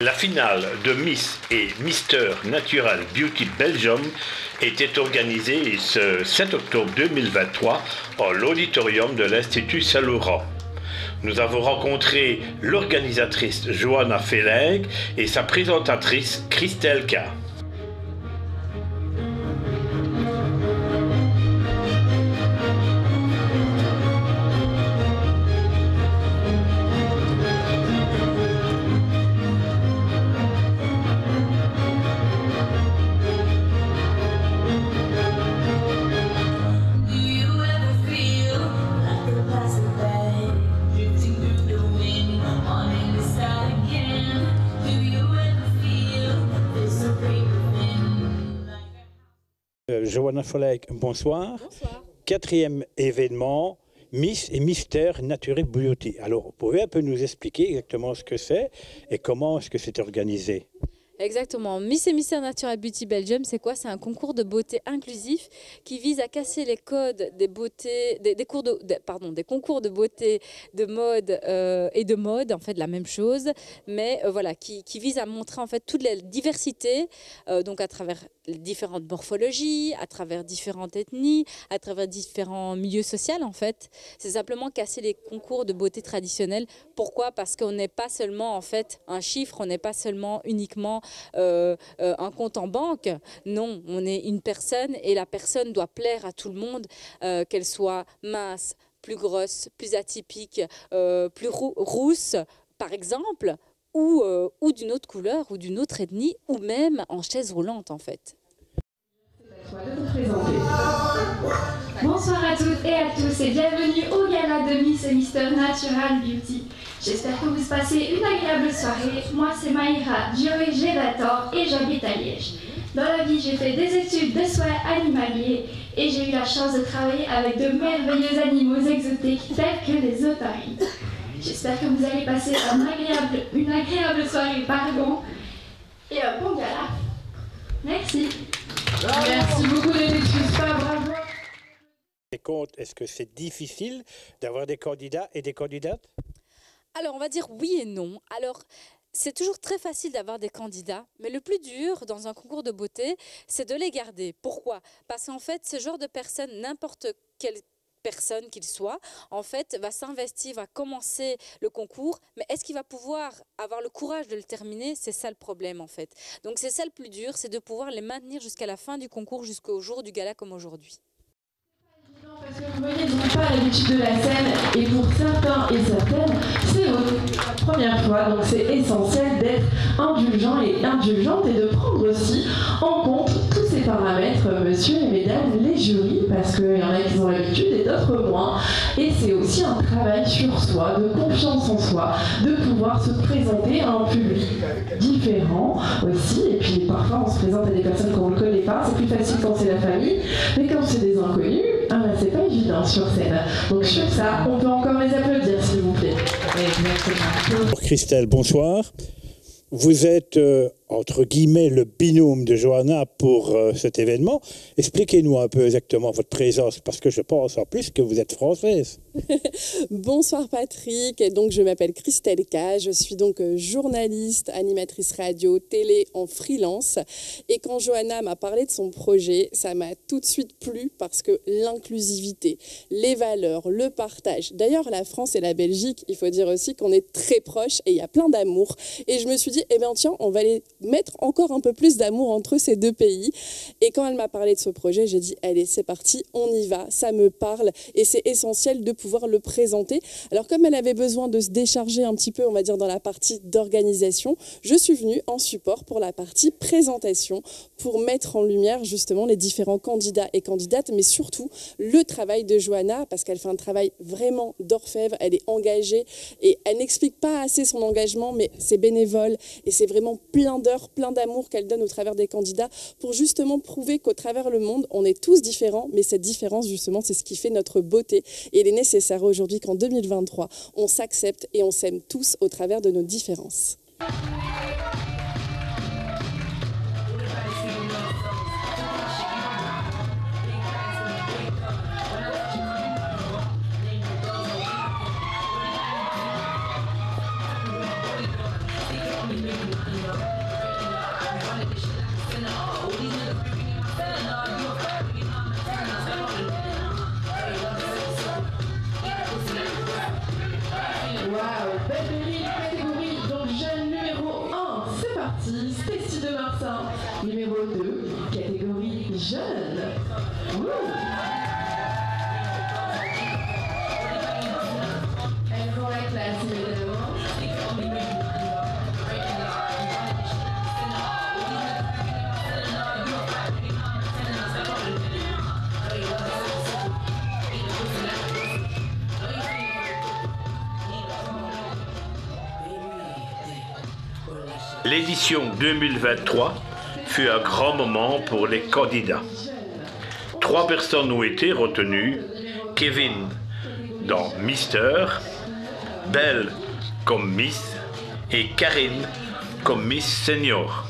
La finale de Miss et Mister Natural Beauty Belgium était organisée ce 7 octobre 2023 à l'auditorium de l'Institut Saint-Laurent. Nous avons rencontré l'organisatrice Johanna Felleg et sa présentatrice Christelle K. Johanna Felleg, bonsoir. Bonsoir. Quatrième événement, Miss et Mister Natural Beauty. Alors, vous pouvez un peu nous expliquer exactement ce que c'est et comment est-ce que c'est organisé? Exactement. Miss et Mister Natural Beauty Belgium, c'est quoi? C'est un concours de beauté inclusif qui vise à casser les codes des beautés, des concours de beauté, de mode et de mode, en fait, la même chose, mais voilà, qui vise à montrer en fait toute la diversité, donc à travers les différentes morphologies, à travers différentes ethnies, à travers différents milieux sociaux, en fait. C'est simplement casser les concours de beauté traditionnels. Pourquoi? Parce qu'on n'est pas seulement en fait un chiffre, on n'est pas seulement uniquement un compte en banque. Non, on est une personne et la personne doit plaire à tout le monde, qu'elle soit mince, plus grosse, plus atypique, plus rousse, par exemple, ou d'une autre couleur, ou d'une autre ethnie, ou même en chaise roulante, en fait. Bonsoir à toutes et à tous et bienvenue au gala de Miss et Mister Natural Beauty. J'espère que vous passez une agréable soirée. Moi c'est Maïra Dioé, j'ai 20 ans et j'habite à Liège. Dans la vie j'ai fait des études de soins animaliers et j'ai eu la chance de travailler avec de merveilleux animaux exotiques tels que les otaries. J'espère que vous allez passer une agréable soirée et un bon gala. Merci. Merci beaucoup, ne m'excuse pas, bravo. Est-ce que c'est difficile d'avoir des candidats et des candidates? Alors, on va dire oui et non. Alors, c'est toujours très facile d'avoir des candidats, mais le plus dur dans un concours de beauté, c'est de les garder. Pourquoi? Parce qu'en fait, ce genre de personne, n'importe quelle personne qu'il soit, en fait, va s'investir, va commencer le concours, mais est-ce qu'il va pouvoir avoir le courage de le terminer? C'est ça le problème, en fait. Donc, c'est ça le plus dur, c'est de pouvoir les maintenir jusqu'à la fin du concours, jusqu'au jour du gala comme aujourd'hui. Parce que vous voyez, ils n'ont pas l'habitude de la scène et pour certains et certaines, c'est la première fois. Donc c'est essentiel d'être indulgent et indulgente et de prendre aussi en compte tous ces paramètres, monsieur et mesdames, les jurys, parce qu'il y en a qui ont l'habitude et d'autres moins. Et c'est aussi un travail sur soi, de confiance en soi, de pouvoir se présenter à un public différent aussi. Et puis parfois on se présente à des personnes qu'on ne connaît pas, c'est plus facile quand c'est la famille, mais quand c'est des inconnus, c'est pas évident sur scène. Donc sur ça, on peut encore les applaudir s'il vous plaît. Exactement. Christelle, bonsoir. Vous êtes, entre guillemets, le binôme de Johanna pour cet événement. Expliquez-nous un peu exactement votre présence, parce que je pense en plus que vous êtes française. Bonsoir Patrick, et donc je m'appelle Christelle K, je suis donc journaliste, animatrice radio, télé en freelance. Et quand Johanna m'a parlé de son projet, ça m'a tout de suite plu parce que l'inclusivité, les valeurs, le partage. D'ailleurs, la France et la Belgique, il faut dire aussi qu'on est très proches et il y a plein d'amour. Et je me suis dit, eh bien tiens, on va aller mettre encore un peu plus d'amour entre ces deux pays. Et quand elle m'a parlé de ce projet, j'ai dit, allez, c'est parti, on y va, ça me parle et c'est essentiel de pouvoir le présenter. Alors comme elle avait besoin de se décharger un petit peu, on va dire dans la partie d'organisation, je suis venue en support pour la partie présentation, pour mettre en lumière justement les différents candidats et candidates, mais surtout le travail de Johanna, parce qu'elle fait un travail vraiment d'orfèvre, elle est engagée et elle n'explique pas assez son engagement, mais c'est bénévole et c'est vraiment plein d'heures, plein d'amour qu'elle donne au travers des candidats pour justement prouver qu'au travers le monde, on est tous différents, mais cette différence justement, c'est ce qui fait notre beauté et il est nécessaire aujourd'hui qu'en 2023, on s'accepte et on s'aime tous au travers de nos différences. jeune. Ouh. Elles font la classe, évidemment. L'édition 2023 fut un grand moment pour les candidats. 3 personnes ont été retenues, Kevin dans Mister, Belle comme Miss et Karine comme Miss Senior.